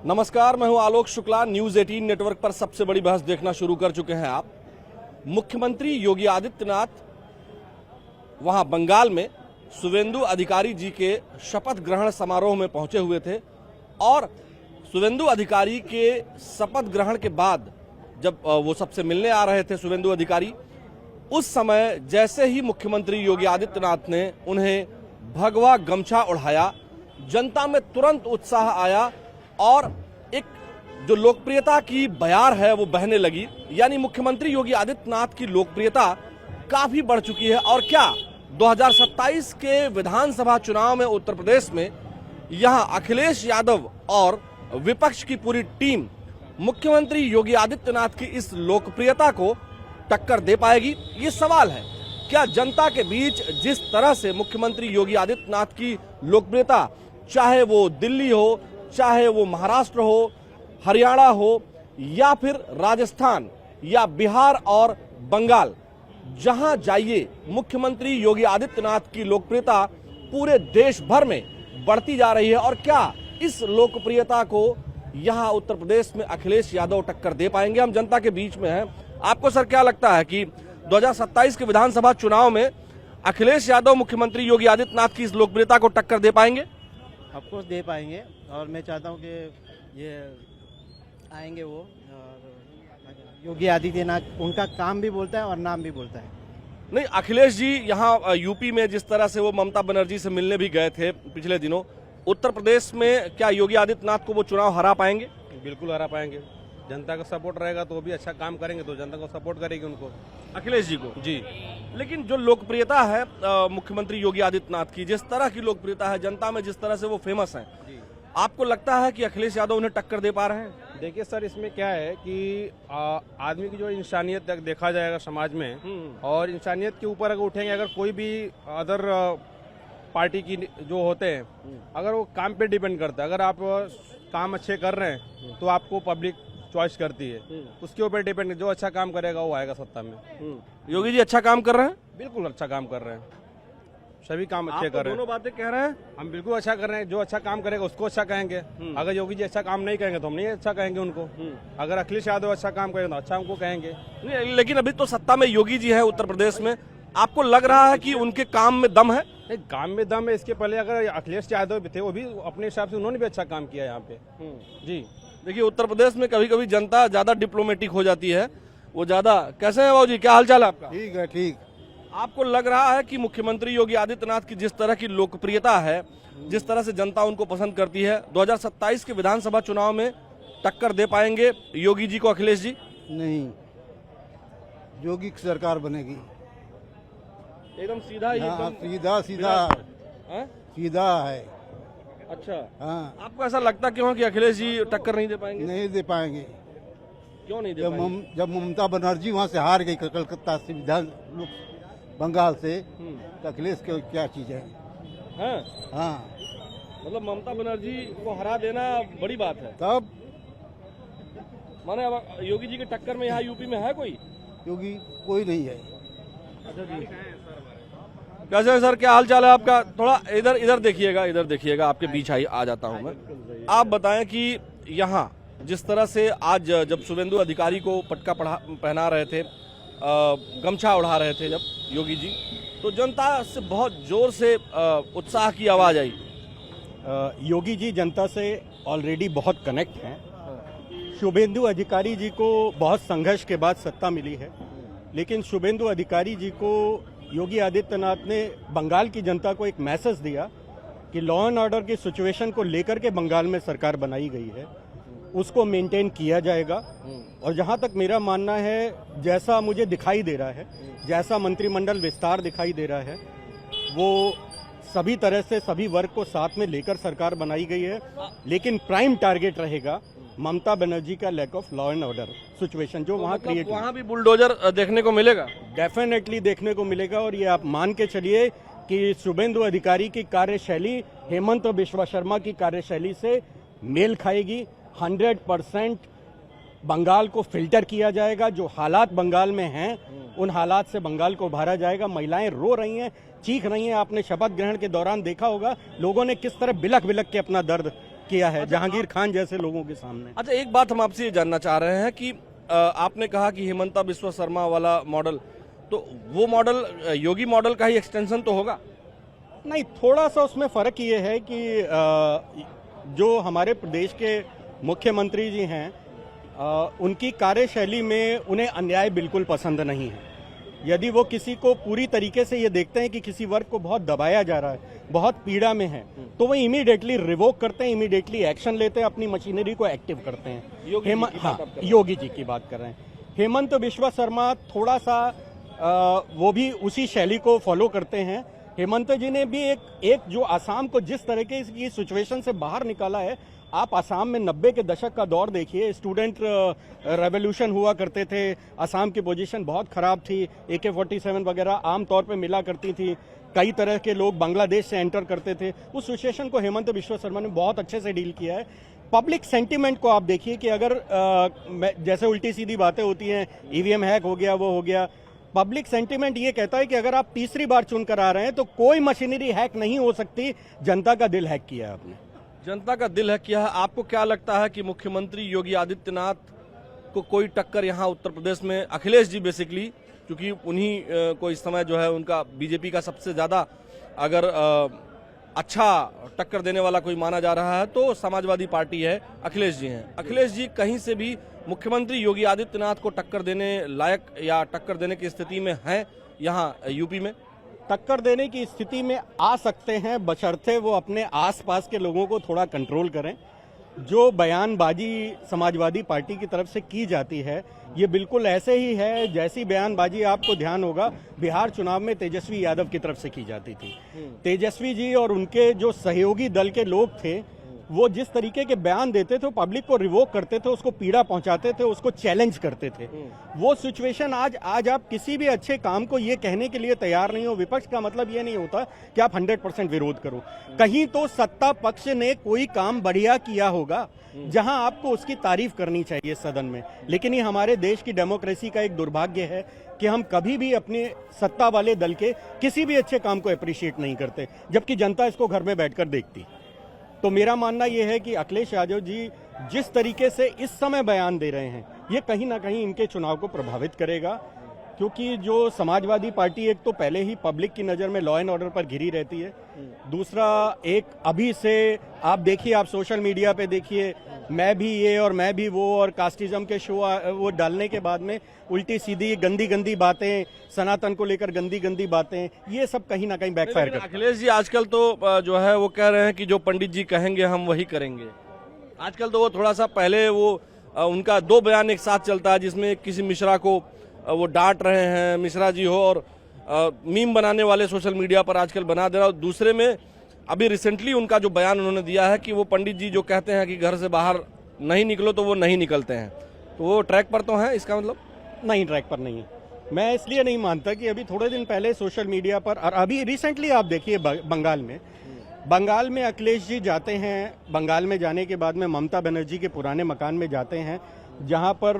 नमस्कार, मैं हूं आलोक शुक्ला। न्यूज 18 नेटवर्क पर सबसे बड़ी बहस देखना शुरू कर चुके हैं आप। मुख्यमंत्री योगी आदित्यनाथ वहां बंगाल में शुवेंदु अधिकारी जी के शपथ ग्रहण समारोह में पहुंचे हुए थे और शुवेंदु अधिकारी के शपथ ग्रहण के बाद जब वो सबसे मिलने आ रहे थे शुवेंदु अधिकारी, उस समय जैसे ही मुख्यमंत्री योगी आदित्यनाथ ने उन्हें भगवा गमछा ओढ़ाया, जनता में तुरंत उत्साह आया और एक जो लोकप्रियता की बयार है वो बहने लगी। यानी मुख्यमंत्री योगी आदित्यनाथ की लोकप्रियता काफी बढ़ चुकी है। और क्या 2027 के विधानसभा चुनाव में उत्तर प्रदेश में यहां अखिलेश यादव और विपक्ष की पूरी टीम मुख्यमंत्री योगी आदित्यनाथ की इस लोकप्रियता को टक्कर दे पाएगी? ये सवाल है। क्या जनता के बीच जिस तरह से मुख्यमंत्री योगी आदित्यनाथ की लोकप्रियता, चाहे वो दिल्ली हो, चाहे वो महाराष्ट्र हो, हरियाणा हो या फिर राजस्थान या बिहार और बंगाल, जहां जाइए मुख्यमंत्री योगी आदित्यनाथ की लोकप्रियता पूरे देश भर में बढ़ती जा रही है। और क्या इस लोकप्रियता को यहां उत्तर प्रदेश में अखिलेश यादव टक्कर दे पाएंगे? हम जनता के बीच में हैं। आपको सर क्या लगता है कि 2027 के विधानसभा चुनाव में अखिलेश यादव मुख्यमंत्री योगी आदित्यनाथ की इस लोकप्रियता को टक्कर दे पाएंगे? ऑफकोर्स दे पाएंगे और मैं चाहता हूं कि ये आएंगे वो। और योगी आदित्यनाथ उनका काम भी बोलता है और नाम भी बोलता है। नहीं, अखिलेश जी यहाँ यूपी में जिस तरह से वो ममता बनर्जी से मिलने भी गए थे पिछले दिनों, उत्तर प्रदेश में क्या योगी आदित्यनाथ को वो चुनाव हरा पाएंगे? बिल्कुल हरा पाएंगे। जनता का सपोर्ट रहेगा तो वो भी अच्छा काम करेंगे तो जनता को सपोर्ट करेगी उनको, अखिलेश जी को। जी। लेकिन जो लोकप्रियता है मुख्यमंत्री योगी आदित्यनाथ की, जिस तरह की लोकप्रियता है जनता में, जिस तरह से वो फेमस हैं, आपको लगता है कि अखिलेश यादव उन्हें टक्कर दे पा रहे हैं? देखिए सर, इसमें क्या है कि आदमी की जो इंसानियत देखा जाएगा समाज में, और इंसानियत के ऊपर अगर उठेंगे, अगर कोई भी अदर पार्टी की जो होते हैं, अगर वो काम पे डिपेंड करता है, अगर आप काम अच्छे कर रहे हैं तो आपको पब्लिक चॉइस करती है, उसके ऊपर डिपेंड, जो अच्छा काम करेगा वो आएगा सत्ता में। योगी जी अच्छा काम कर रहे हैं? बिल्कुल अच्छा काम कर रहे हैं, सभी काम अच्छे आप कर रहे हैं। दोनों बातें कह रहे हैं। हम बिल्कुल अच्छा कर रहे हैं, जो अच्छा काम करेगा उसको अच्छा कहेंगे। अगर योगी जी अच्छा काम नहीं करेंगे तो हम नहीं अच्छा कहेंगे उनको। अगर अखिलेश यादव अच्छा काम करेंगे तो अच्छा उनको कहेंगे। नहीं, लेकिन अभी तो सत्ता में योगी जी है उत्तर प्रदेश में, आपको लग रहा है कि उनके काम में दम है? नहीं, काम में दम है। इसके पहले अगर अखिलेश यादव भी थे, वो भी अपने हिसाब से उन्होंने भी अच्छा काम किया यहाँ पे। जी देखिए, उत्तर प्रदेश में कभी कभी जनता ज्यादा डिप्लोमेटिक हो जाती है, वो ज्यादा। कैसे हैं बाबू जी, क्या हाल चाल है आपका? ठीक है, ठीक। आपको लग रहा है कि मुख्यमंत्री योगी आदित्यनाथ की जिस तरह की लोकप्रियता है, जिस तरह से जनता उनको पसंद करती है, 2027 के विधानसभा चुनाव में टक्कर दे पाएंगे योगी जी को अखिलेश जी? नहीं, योगी की सरकार बनेगी। एकदम सीधा ही, हाँ, एकदम सीधा सीधा हैं? सीधा है। अच्छा, हाँ, आपको ऐसा लगता क्यों कि अखिलेश जी टक्कर नहीं दे पाएंगे? नहीं दे पाएंगे। क्यों नहीं दे पाएंगे? जब ममता बनर्जी वहाँ से हार गई कलकत्ता से, बंगाल से, तो अखिलेश की क्या चीज है? हाँ, हाँ, मतलब ममता बनर्जी को हरा देना बड़ी बात है। तब माने अब योगी जी के टक्कर में यहाँ यूपी में है कोई? योगी कोई नहीं है। अच्छा जी, कैसे है सर, क्या हाल चाल है आपका? थोड़ा इधर देखिएगा, आपके बीच आ जाता हूँ मैं। आप बताएं कि यहाँ जिस तरह से आज जब शुवेंदु अधिकारी को पटका पहना रहे थे, गमछा उड़ा रहे थे जब योगी जी, तो जनता से बहुत जोर से उत्साह की आवाज आई। योगी जी जनता से ऑलरेडी बहुत कनेक्ट हैं। शुभेंदु अधिकारी जी को बहुत संघर्ष के बाद सत्ता मिली है, लेकिन शुभेंदु अधिकारी जी को योगी आदित्यनाथ ने बंगाल की जनता को एक मैसेज दिया कि लॉ एंड ऑर्डर की सिचुएशन को लेकर के बंगाल में सरकार बनाई गई है, उसको मेंटेन किया जाएगा। और जहां तक मेरा मानना है, जैसा मुझे दिखाई दे रहा है, जैसा मंत्रिमंडल विस्तार दिखाई दे रहा है, वो सभी तरह से सभी वर्ग को साथ में लेकर सरकार बनाई गई है। लेकिन प्राइम टारगेट रहेगा ममता बनर्जी का lack of law and order situation जो वहाँ क्रिएट, वहाँ भी बुलडोजर देखने को मिलेगा? डेफिनेटली देखने को मिलेगा। और ये आप मान के चलिए कि शुभेंदु अधिकारी की कार्यशैली हेमंत बिश्वा शर्मा की कार्यशैली से मेल खाएगी। 100% बंगाल को फिल्टर किया जाएगा। जो हालात बंगाल में हैं उन हालात से बंगाल को उभारा जाएगा। महिलाएं रो रही हैं, चीख रही हैं। आपने शपथ ग्रहण के दौरान देखा होगा लोगों ने किस तरह बिलख बिलख के अपना दर्द किया है जहांगीर खान जैसे लोगों के सामने। अच्छा, एक बात हम आपसे ये जानना चाह रहे हैं कि आपने कहा कि हिमंता बिस्वा शर्मा वाला मॉडल, तो वो मॉडल योगी मॉडल का ही एक्सटेंशन तो होगा? नहीं, थोड़ा सा उसमें फर्क ये है कि जो हमारे प्रदेश के मुख्यमंत्री जी हैं, उनकी कार्यशैली में उन्हें अन्याय बिल्कुल पसंद नहीं है। यदि वो किसी को पूरी तरीके से ये देखते हैं कि किसी वर्ग को बहुत दबाया जा रहा है, बहुत पीड़ा में है, तो वो इमीडिएटली रिवोक करते हैं, इमीडिएटली एक्शन लेते हैं, अपनी मशीनरी को एक्टिव करते हैं। योगी जी की बात कर रहे हैं। हेमंत बिस्वा शर्मा थोड़ा सा वो भी उसी शैली को फॉलो करते हैं। हेमंत जी ने भी एक जो आसाम को जिस तरीके की सिचुएशन से बाहर निकाला है, आप आसाम में 90 के दशक का दौर देखिए, स्टूडेंट रेवोल्यूशन हुआ करते थे, आसाम की पोजीशन बहुत खराब थी, AK-47 वगैरह आमतौर पे मिला करती थी, कई तरह के लोग बांग्लादेश से एंटर करते थे। उस सिचुएशन को हेमंत बिस्वा शर्मा ने बहुत अच्छे से डील किया है। पब्लिक सेंटीमेंट को आप देखिए कि अगर जैसे उल्टी सीधी बातें होती हैं, EVM हैक हो गया, वो हो गया, पब्लिक सेंटीमेंट ये कहता है कि अगर आप तीसरी बार चुनकर आ रहे हैं तो कोई मशीनरी हैक नहीं हो सकती, जनता का दिल हैक किया है आपने। जनता का दिल है किया है। आपको क्या लगता है कि मुख्यमंत्री योगी आदित्यनाथ को कोई टक्कर यहाँ उत्तर प्रदेश में, अखिलेश जी बेसिकली, क्योंकि उन्हीं को इस समय जो है उनका बीजेपी का सबसे ज्यादा अगर अच्छा टक्कर देने वाला कोई माना जा रहा है तो समाजवादी पार्टी है, अखिलेश जी हैं। अखिलेश जी कहीं से भी मुख्यमंत्री योगी आदित्यनाथ को टक्कर देने लायक या टक्कर देने की स्थिति में हैं यहाँ यूपी में? टक्कर देने की स्थिति में आ सकते हैं, बशर्ते वो अपने आसपास के लोगों को थोड़ा कंट्रोल करें। जो बयानबाजी समाजवादी पार्टी की तरफ से की जाती है, ये बिल्कुल ऐसे ही है जैसी बयानबाजी आपको ध्यान होगा बिहार चुनाव में तेजस्वी यादव की तरफ से की जाती थी। तेजस्वी जी और उनके जो सहयोगी दल के लोग थे, वो जिस तरीके के बयान देते थे, पब्लिक को रिवोक करते थे, उसको पीड़ा पहुंचाते थे, उसको चैलेंज करते थे। वो सिचुएशन आज आप किसी भी अच्छे काम को ये कहने के लिए तैयार नहीं हो। विपक्ष का मतलब ये नहीं होता कि आप 100% विरोध करो। कहीं तो सत्ता पक्ष ने कोई काम बढ़िया किया होगा जहां आपको उसकी तारीफ करनी चाहिए सदन में। लेकिन ये हमारे देश की डेमोक्रेसी का एक दुर्भाग्य है कि हम कभी भी अपने सत्ता वाले दल के किसी भी अच्छे काम को अप्रिशिएट नहीं करते, जबकि जनता इसको घर में बैठकर देखती। तो मेरा मानना यह है कि अखिलेश यादव जी जिस तरीके से इस समय बयान दे रहे हैं, ये कहीं ना कहीं इनके चुनाव को प्रभावित करेगा, क्योंकि जो समाजवादी पार्टी एक तो पहले ही पब्लिक की नज़र में लॉ एंड ऑर्डर पर घिरी रहती है, दूसरा एक अभी से आप देखिए, आप सोशल मीडिया पे देखिए, मैं भी ये और मैं भी वो और कास्टिज्म के शो वो डालने के बाद में उल्टी सीधी गंदी गंदी बातें, सनातन को लेकर गंदी गंदी बातें, ये सब कहीं ना कहीं बैकफायर करता है। अखिलेश जी आजकल तो जो है वो कह रहे हैं कि जो पंडित जी कहेंगे हम वही करेंगे। आजकल तो वो थोड़ा सा, पहले वो उनका 2 बयान एक साथ चलता है जिसमें किसी मिश्रा को वो डांट रहे हैं, मिश्रा जी हो, और मीम बनाने वाले सोशल मीडिया पर आजकल बना दे रहा है। दूसरे में अभी रिसेंटली उनका जो बयान उन्होंने दिया है कि वो पंडित जी जो कहते हैं कि घर से बाहर नहीं निकलो तो वो नहीं निकलते हैं, तो वो ट्रैक पर तो हैं, इसका मतलब? नहीं, ट्रैक पर नहीं है। मैं इसलिए नहीं मानता कि अभी थोड़े दिन पहले सोशल मीडिया पर और अभी रिसेंटली आप देखिए बंगाल में अखिलेश जी जाते हैं। बंगाल में जाने के बाद में ममता बनर्जी के पुराने मकान में जाते हैं, जहां पर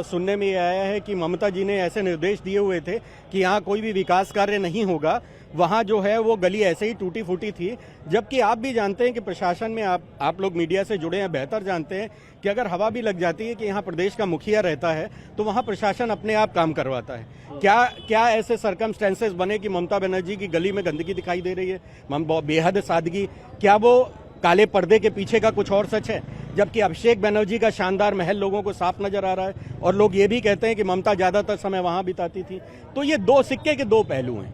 सुनने में आया है कि ममता जी ने ऐसे निर्देश दिए हुए थे कि यहाँ कोई भी विकास कार्य नहीं होगा, वहाँ जो है वो गली ऐसे ही टूटी फूटी थी। जबकि आप भी जानते हैं कि प्रशासन में आप लोग मीडिया से जुड़े हैं, बेहतर जानते हैं कि अगर हवा भी लग जाती है कि यहाँ प्रदेश का मुखिया रहता है तो वहाँ प्रशासन अपने आप काम करवाता है। क्या ऐसे सर्कमस्टेंसेस बने कि ममता बनर्जी की गली में गंदगी दिखाई दे रही है, बेहद सादगी? क्या वो काले पर्दे के पीछे का कुछ और सच है? जबकि अभिषेक बनर्जी का शानदार महल लोगों को साफ नजर आ रहा है, और लोग ये भी कहते हैं कि ममता ज्यादातर समय वहां बिताती थी। तो ये 2 सिक्के के 2 पहलू हैं,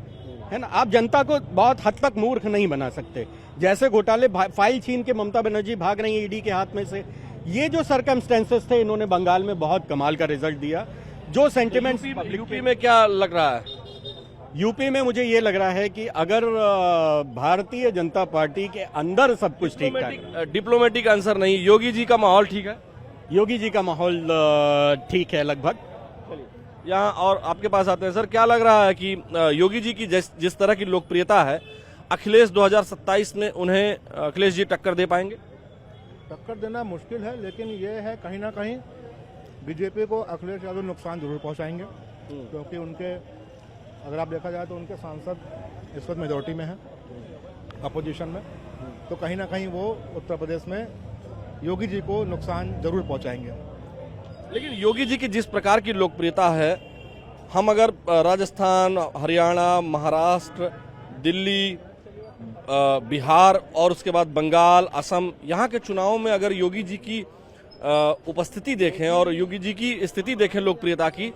है ना। आप जनता को बहुत हद तक मूर्ख नहीं बना सकते। जैसे घोटाले फाइल छीन के ममता बनर्जी भाग रही है ईडी के हाथ में से, ये जो सर्कमस्टेंसेस थे, इन्होंने बंगाल में बहुत कमाल का रिजल्ट दिया। जो सेंटिमेंट यूपी में क्या लग रहा है? यूपी में मुझे ये लग रहा है कि अगर भारतीय जनता पार्टी के अंदर सब कुछ ठीक ठाक, डिप्लोमेटिक आंसर नहीं, योगी जी का माहौल ठीक है? योगी जी का माहौल ठीक है लगभग। यहाँ और आपके पास आते हैं सर, क्या लग रहा है कि योगी जी की जिस तरह की लोकप्रियता है, अखिलेश 2027 में उन्हें अखिलेश जी टक्कर दे पाएंगे? टक्कर देना मुश्किल है, लेकिन ये है कहीं ना कहीं बीजेपी को अखिलेश यादव नुकसान जरूर पहुंचाएंगे, क्योंकि उनके, अगर आप देखा जाए तो उनके सांसद इस वक्त मेजोरिटी में हैं, अपोजिशन में, तो कहीं ना कहीं वो उत्तर प्रदेश में योगी जी को नुकसान जरूर पहुंचाएंगे। लेकिन योगी जी की जिस प्रकार की लोकप्रियता है, हम अगर राजस्थान, हरियाणा, महाराष्ट्र, दिल्ली, बिहार और उसके बाद बंगाल, असम, यहाँ के चुनावों में अगर योगी जी की उपस्थिति देखें और योगी जी की स्थिति देखें लोकप्रियता की,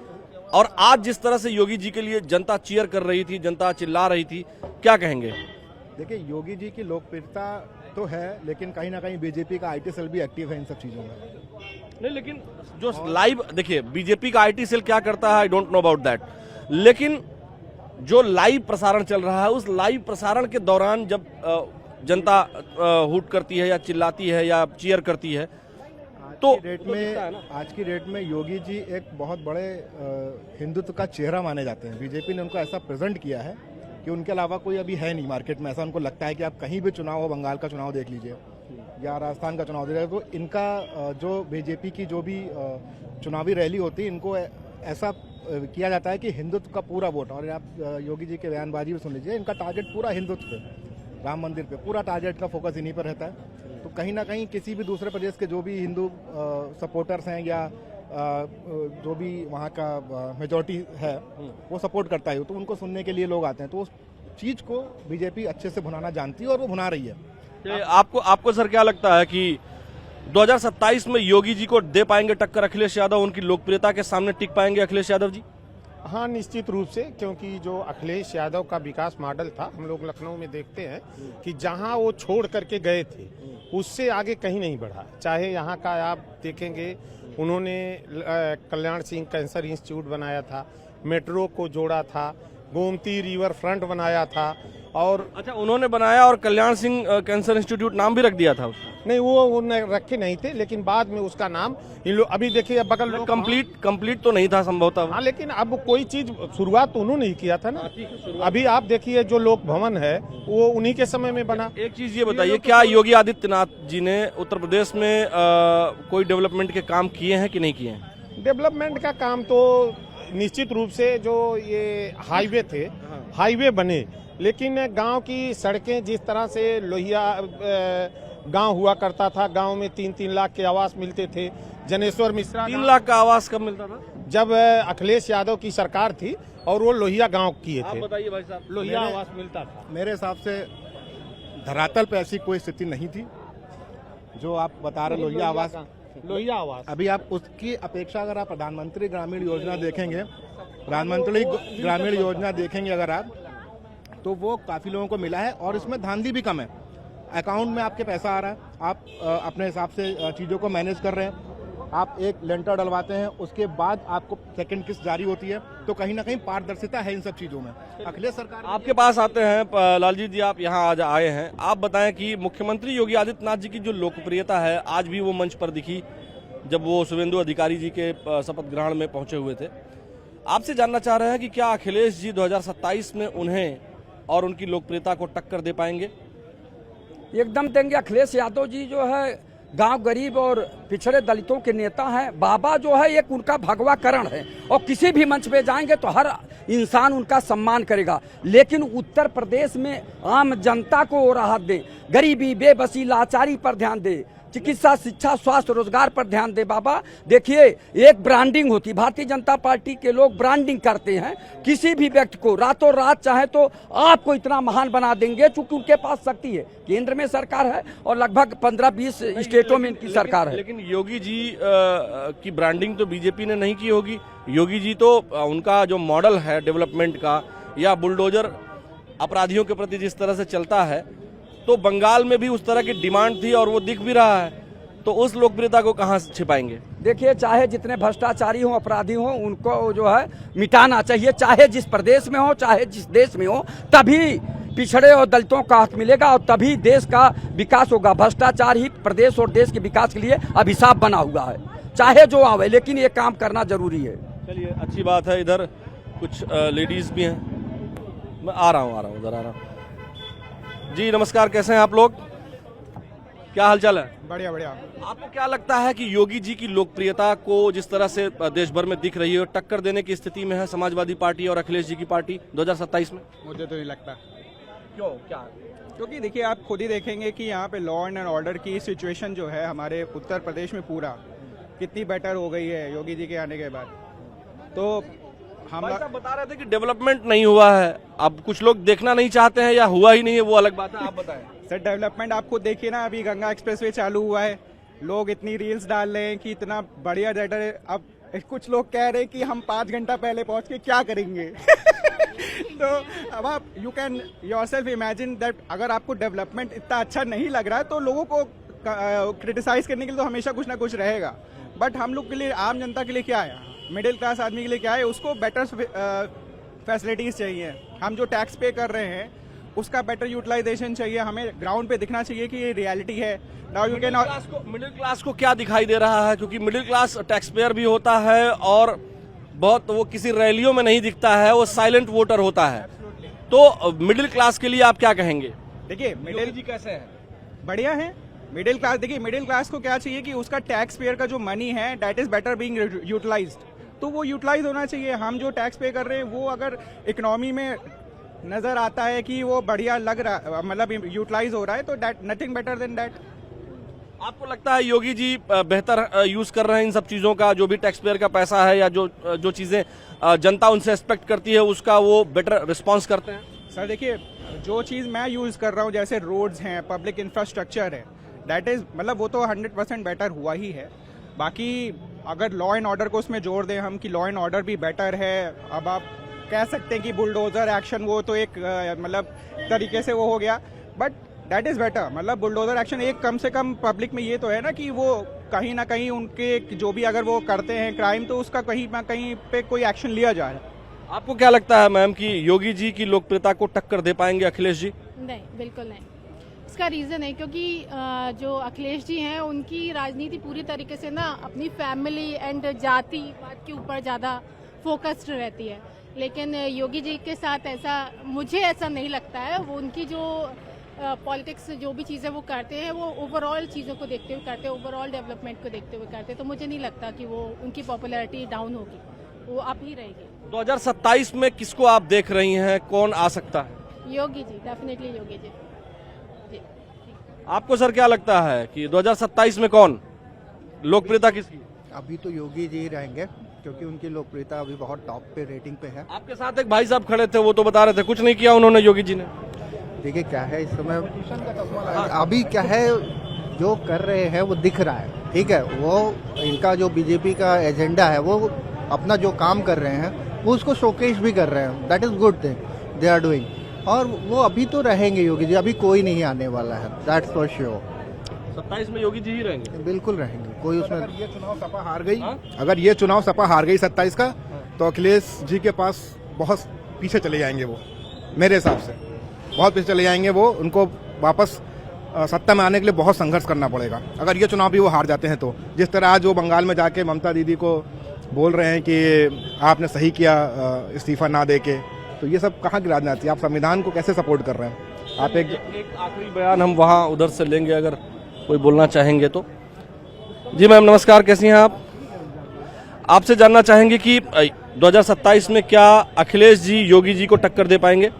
और आज जिस तरह से योगी जी के लिए जनता चीयर कर रही थी, जनता चिल्ला रही थी, क्या कहेंगे? देखिए, योगी जी की लोकप्रियता तो है, लेकिन कहीं ना कहीं बीजेपी का आईटी सेल भी एक्टिव है इन सब चीजों में। नहीं, लेकिन जो लाइव देखिए, बीजेपी का आईटी सेल क्या करता है, I don't know about that, लेकिन जो लाइव प्रसारण चल रहा है, उस लाइव प्रसारण के दौरान जब जनता हुट करती है या चिल्लाती है या चीयर करती है, तो आज की डेट में योगी जी एक बहुत बड़े हिंदुत्व का चेहरा माने जाते हैं। बीजेपी ने उनको ऐसा प्रेजेंट किया है कि उनके अलावा कोई अभी है नहीं मार्केट में। ऐसा उनको लगता है कि आप कहीं भी चुनाव हो, बंगाल का चुनाव देख लीजिए या राजस्थान का चुनाव देख लीजिए, तो इनका जो बीजेपी की जो भी चुनावी रैली होती है, इनको ऐसा किया जाता है कि हिंदुत्व का पूरा वोट। और आप योगी जी के बयानबाजी भी सुन लीजिए, इनका टारगेट पूरा हिंदुत्व पे, राम मंदिर पे, पूरा टारगेट का फोकस इन्हीं पर रहता है। तो कहीं ना कहीं किसी भी दूसरे प्रदेश के जो भी हिंदू सपोर्टर्स हैं या जो भी वहाँ का मेजॉरिटी है, वो सपोर्ट करता है, तो उनको सुनने के लिए लोग आते हैं। तो उस चीज़ को बीजेपी अच्छे से भुनाना जानती है और वो भुना रही है। आपको सर क्या लगता है कि 2027 में योगी जी को दे पाएंगे टक्कर अखिलेश यादव? उनकी लोकप्रियता के सामने टिक पाएंगे अखिलेश यादव जी? हाँ, निश्चित रूप से, क्योंकि जो अखिलेश यादव का विकास मॉडल था, हम लोग लखनऊ में देखते हैं कि जहां वो छोड़ करके गए थे उससे आगे कहीं नहीं बढ़ा। चाहे यहाँ का आप देखेंगे, उन्होंने कल्याण सिंह कैंसर इंस्टीट्यूट बनाया था, मेट्रो को जोड़ा था, गोमती रिवर फ्रंट बनाया था, और अच्छा, उन्होंने बनाया और कल्याण सिंह कैंसर इंस्टीट्यूट नाम भी रख दिया था उसका? नहीं, वो रखे नहीं थे, लेकिन बाद में उसका नाम इन लोग, अभी देखिए बगल लोग कंप्लीट तो नहीं था संभवतः। हाँ, लेकिन अब कोई चीज शुरुआत तो उन्होंने ही किया था ना। अभी आप देखिए, जो लोक भवन है वो उन्हीं के समय में बना। एक चीज ये बताइए, क्या योगी आदित्यनाथ जी ने उत्तर प्रदेश में कोई डेवलपमेंट के काम किए हैं कि नहीं किए हैं? डेवलपमेंट का काम तो निश्चित रूप से, जो ये हाईवे थे, हाईवे बने, लेकिन गांव की सड़कें जिस तरह से लोहिया गांव हुआ करता था, गांव में 3-3 लाख के आवास मिलते थे। जनेश्वर मिश्रा 3 लाख का आवास कब मिलता था? जब अखिलेश यादव की सरकार थी और वो लोहिया गांव किए थे। बताइए भाई साहब। लोहिया आवास मिलता था। मेरे हिसाब से धरातल पे ऐसी कोई स्थिति नहीं थी जो आप बता रहे लोहिया आवास। अभी आप उसकी अपेक्षा अगर आप प्रधानमंत्री ग्रामीण योजना देखेंगे, अगर आप, तो वो काफी लोगों को मिला है और इसमें धांधली भी कम है। अकाउंट में आपके पैसा आ रहा है, आप अपने हिसाब से चीज़ों को मैनेज कर रहे हैं। आप एक लेंटर डलवाते हैं, उसके बाद आपको सेकंड किस्त जारी होती है, तो कहीं ना कहीं पारदर्शिता है इन सब चीज़ों में। अखिलेश सरकार आपके पास आते हैं, लालजी जी आप यहाँ आज आए हैं, आप बताएं कि मुख्यमंत्री योगी आदित्यनाथ जी की जो लोकप्रियता है, आज भी वो मंच पर दिखी जब वो शुभेंदु अधिकारी जी के शपथ ग्रहण में पहुंचे हुए थे। आपसे जानना चाह रहे हैं कि क्या अखिलेश जी 2027 में उन्हें और उनकी लोकप्रियता को टक्कर दे पाएंगे? एकदम देंगे। अखिलेश यादव जी जो है गांव गरीब और पिछड़े दलितों के नेता हैं। बाबा जो है एक उनका भगवाकरण है और किसी भी मंच पे जाएंगे तो हर इंसान उनका सम्मान करेगा। लेकिन उत्तर प्रदेश में आम जनता को राहत दें, गरीबी, बेबसी, लाचारी पर ध्यान दें, चिकित्सा, शिक्षा, स्वास्थ्य, रोजगार पर ध्यान दे। बाबा देखिए, एक ब्रांडिंग होती, भारतीय जनता पार्टी के लोग ब्रांडिंग करते हैं। किसी भी व्यक्ति को रातों रात चाहे तो आपको इतना महान बना देंगे, क्योंकि उनके पास शक्ति है, केंद्र में सरकार है और लगभग 15-20 स्टेटों में इनकी सरकार है। लेकिन योगी जी की ब्रांडिंग तो बीजेपी ने नहीं की होगी। योगी जी तो उनका जो मॉडल है डेवलपमेंट का या बुलडोजर अपराधियों के प्रति जिस तरह से चलता है, तो बंगाल में भी उस तरह की डिमांड थी और वो दिख भी रहा है। तो उस लोकप्रियता को कहां से छिपाएंगे? देखिए, चाहे जितने भ्रष्टाचारी हो, अपराधी हो, उनको जो है मिटाना चाहिए, चाहे जिस प्रदेश में हो, चाहे जिस देश में हो, तभी पिछड़े और दलितों का हक मिलेगा और तभी देश का विकास होगा। भ्रष्टाचार ही प्रदेश और देश के विकास के लिए अभिशाप बना हुआ है, चाहे जो आवे, लेकिन ये काम करना जरूरी है। चलिए, अच्छी बात है। इधर कुछ लेडीज भी हैं, मैं आ रहा हूँ उधर आ रहा हूँ। जी नमस्कार, कैसे हैं आप लोग? क्या हालचाल है? बढ़िया बढ़िया। आपको क्या लगता है कि योगी जी की लोकप्रियता को जिस तरह से देश भर में दिख रही है, टक्कर देने की स्थिति में है समाजवादी पार्टी और अखिलेश जी की पार्टी 2027 में? मुझे तो नहीं लगता। क्यों? क्या? क्योंकि देखिए आप खुद ही देखेंगे कि यहाँ पे लॉ एंड ऑर्डर की सिचुएशन जो है हमारे उत्तर प्रदेश में पूरा कितनी बेटर हो गई है योगी जी के आने के बाद। तो हम भाई साहब बता रहे थे कि डेवलपमेंट नहीं हुआ है, अब कुछ लोग देखना नहीं चाहते हैं या हुआ ही नहीं है, वो अलग बात है, आप बताएं। सर डेवलपमेंट आप खुद देखिए ना, अभी गंगा एक्सप्रेसवे चालू हुआ है, लोग इतनी रील्स डाल रहे हैं कि इतना बढ़िया जेटर है। अब कुछ लोग कह रहे हैं कि हम 5 घंटा पहले पहुंच के क्या करेंगे तो अब आप you can yourself imagine that अगर आपको डेवलपमेंट इतना अच्छा नहीं लग रहा है तो लोगों को क्रिटिसाइज करने के लिए तो हमेशा कुछ ना कुछ रहेगा। बट हम लोग के लिए, आम जनता के लिए क्या है, मिडिल क्लास आदमी के लिए क्या है, उसको बेटर फैसिलिटीज चाहिए। हम जो टैक्स पे कर रहे हैं उसका बेटर यूटिलाइजेशन चाहिए, हमें ग्राउंड पे दिखना चाहिए कि ये रियलिटी है। Now you can middle class को क्या दिखाई दे रहा है, क्योंकि मिडिल क्लास टैक्स पेयर भी होता है और बहुत वो किसी रैलियों में नहीं दिखता है, वो साइलेंट वोटर होता है। तो मिडिल क्लास के लिए आप क्या कहेंगे? देखिए मिडिल जी कैसे हैं? बढ़िया है मिडिल क्लास। देखिए मिडिल क्लास को क्या चाहिए कि उसका टैक्स पेयर का जो मनी है that is better being utilised, तो वो यूटिलाइज होना चाहिए। हम जो टैक्स पे कर रहे हैं वो अगर इकोनॉमी में नजर आता है कि वो बढ़िया लग रहा, मतलब यूटिलाइज हो रहा है, तो that nothing better than that. आपको लगता है योगी जी बेहतर यूज कर रहे हैं इन सब चीजों का, जो भी टैक्स पेयर का पैसा है या जो चीजें जनता उनसे एक्सपेक्ट करती है उसका वो बेटर रिस्पॉन्स करते हैं? सर देखिए जो चीज़ मैं यूज़ कर रहा हूँ जैसे रोड्स हैं, पब्लिक इंफ्रास्ट्रक्चर है, दैट इज़ मतलब वो तो 100% बेटर हुआ ही है। बाकी अगर लॉ एंड ऑर्डर को उसमें जोड़ दें हम कि लॉ एंड ऑर्डर भी बेटर है, अब आप कह सकते हैं कि बुलडोजर एक्शन वो तो एक मतलब तरीके से वो हो गया, बट दैट इज़ बेटर। मतलब बुलडोजर एक्शन एक कम से कम पब्लिक में ये तो है ना कि वो कहीं ना कहीं उनके जो भी अगर वो करते हैं क्राइम तो उसका कहीं ना कहीं पे कोई एक्शन लिया जाए। आपको क्या लगता है मैम कि योगी जी की लोकप्रियता को टक्कर दे पाएंगे अखिलेश जी? नहीं, बिल्कुल नहीं। इसका रीज़न है क्योंकि जो अखिलेश जी हैं उनकी राजनीति पूरी तरीके से ना अपनी फैमिली एंड जातिवाद के ऊपर ज़्यादा फोकस्ड रहती है, लेकिन योगी जी के साथ ऐसा मुझे ऐसा नहीं लगता है। वो उनकी जो पॉलिटिक्स जो भी चीज़ें वो करते हैं वो ओवरऑल चीज़ों को देखते हुए करते हैं, ओवरऑल डेवलपमेंट को देखते हुए करते हैं, तो मुझे नहीं लगता कि वो उनकी पॉपुलैरिटी डाउन होगी, वो अप ही रहेगी। 2027 में किसको आप देख रही हैं, कौन आ सकता है? योगी जी, डेफिनेटली योगी जी। आपको सर क्या लगता है कि 2027 में कौन लोकप्रियता किसकी? अभी तो योगी जी ही रहेंगे क्योंकि उनकी लोकप्रियता अभी बहुत टॉप पे रेटिंग पे है। आपके साथ एक भाई साहब खड़े थे, वो तो बता रहे थे कुछ नहीं किया उन्होंने योगी जी ने। देखिए क्या है इस समय अभी क्या है जो कर रहे हैं वो दिख रहा है, ठीक है। वो इनका जो बीजेपी का एजेंडा है वो अपना जो काम कर रहे हैं वो उसको शोकेस भी कर रहे हैं, that is good thing they are doing. और वो अभी तो रहेंगे योगी जी, अभी कोई नहीं आने वाला है, दैट्स फॉर श्योर। 27 में योगी जी ही रहेंगे? बिल्कुल रहेंगे, कोई उसमें। अगर ये चुनाव सपा हार गई, अगर ये चुनाव सपा हार गई 27 का, तो अखिलेश जी के पास बहुत पीछे चले जाएंगे वो, मेरे हिसाब से बहुत पीछे चले जाएंगे वो। उनको वापस सत्ता में आने के लिए बहुत संघर्ष करना पड़ेगा अगर ये चुनाव भी वो हार जाते हैं तो। जिस तरह आज वो बंगाल में जाके ममता दीदी को बोल रहे हैं कि आपने सही किया इस्तीफा ना दे के, तो ये सब कहाँ की राजनीति? आप संविधान को कैसे सपोर्ट कर रहे हैं? आप एक आखिरी बयान हम वहाँ उधर से लेंगे अगर कोई बोलना चाहेंगे तो। जी मैम नमस्कार, कैसी हैं आप? आपसे जानना चाहेंगे कि 2027 में क्या अखिलेश जी योगी जी को टक्कर दे पाएंगे?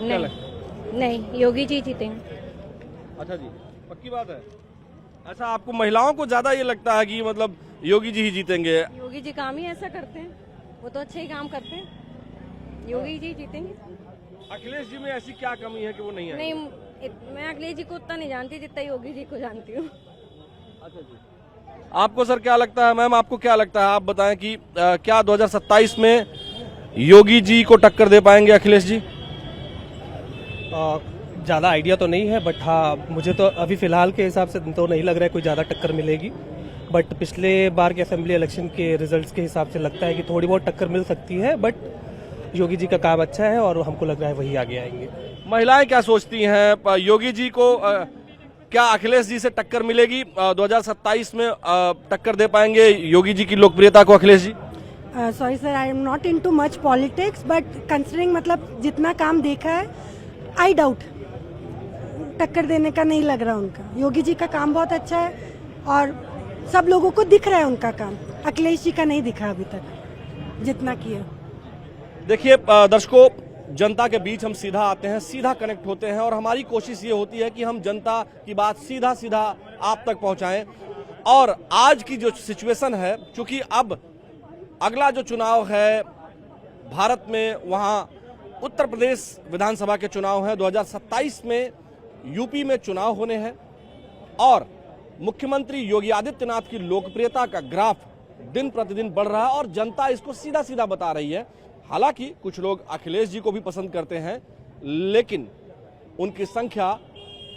नहीं, योगी जी जीतेंगे। अच्छा जी, पक्की बात है। अच्छा, आपको महिलाओं को ज्यादा ये लगता है कि मतलब योगी जी ही जीतेंगे? योगी जी काम ही ऐसा करते हैं, वो तो अच्छे ही काम करते हैं, योगी जी जीतेंगे। अखिलेश जी में ऐसी क्या कमी है कि वो नहीं आएंगे? नहीं, मैं अखिलेश जी को उतना नहीं जानती जितना योगी जी को जानती हूँ। अच्छा जी, आपको सर क्या लगता है? मैम आपको क्या लगता है, आप बताएं कि क्या 2027 में योगी जी को टक्कर दे पाएंगे अखिलेश जी? ज़्यादा आइडिया तो नहीं है, बट हाँ मुझे तो अभी फ़िलहाल के हिसाब से तो नहीं लग रहा है कोई ज़्यादा टक्कर मिलेगी। बट पिछले बार के असेंबली इलेक्शन के रिजल्ट्स के हिसाब से लगता है कि थोड़ी बहुत टक्कर मिल सकती है, बट योगी जी का काम अच्छा है और हमको लग रहा है वही आगे आएंगे। महिलाएं क्या सोचती हैं, योगी जी को क्या अखिलेश जी से टक्कर मिलेगी? 2027 में टक्कर दे पाएंगे योगी जी की लोकप्रियता को Akhilesh ji? Sorry sir, I am not into much politics, but considering मतलब जितना काम देखा है, आई डाउट टक्कर देने का नहीं लग रहा उनका। योगी जी का काम बहुत अच्छा है और सब लोगों को दिख रहा है उनका काम, अखिलेश जी का नहीं दिखा अभी तक जितना किया। देखिए दर्शकों, जनता के बीच हम सीधा आते हैं, सीधा कनेक्ट होते हैं और हमारी कोशिश ये होती है कि हम जनता की बात सीधा सीधा आप तक पहुंचाएं। और आज की जो सिचुएशन है, चूंकि अब अगला जो चुनाव है भारत में, वहां उत्तर प्रदेश विधानसभा के चुनाव हैं, 2027 में यूपी में चुनाव होने हैं और मुख्यमंत्री योगी आदित्यनाथ की लोकप्रियता का ग्राफ दिन प्रतिदिन बढ़ रहा है और जनता इसको सीधा सीधा बता रही है। हालांकि कुछ लोग अखिलेश जी को भी पसंद करते हैं, लेकिन उनकी संख्या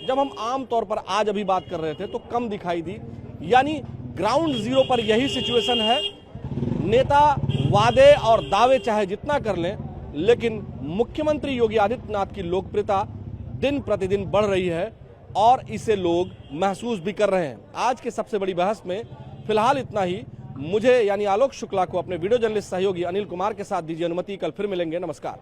जब हम आम तौर पर आज अभी बात कर रहे थे तो कम दिखाई दी। यानी ग्राउंड जीरो पर यही सिचुएशन है। नेता वादे और दावे चाहे जितना कर लें, लेकिन मुख्यमंत्री योगी आदित्यनाथ की लोकप्रियता दिन प्रतिदिन बढ़ रही है और इसे लोग महसूस भी कर रहे हैं। आज के सबसे बड़ी बहस में फिलहाल इतना ही। मुझे यानी आलोक शुक्ला को अपने वीडियो जर्नलिस्ट सहयोगी अनिल कुमार के साथ दीजिए अनुमति। कल फिर मिलेंगे। नमस्कार।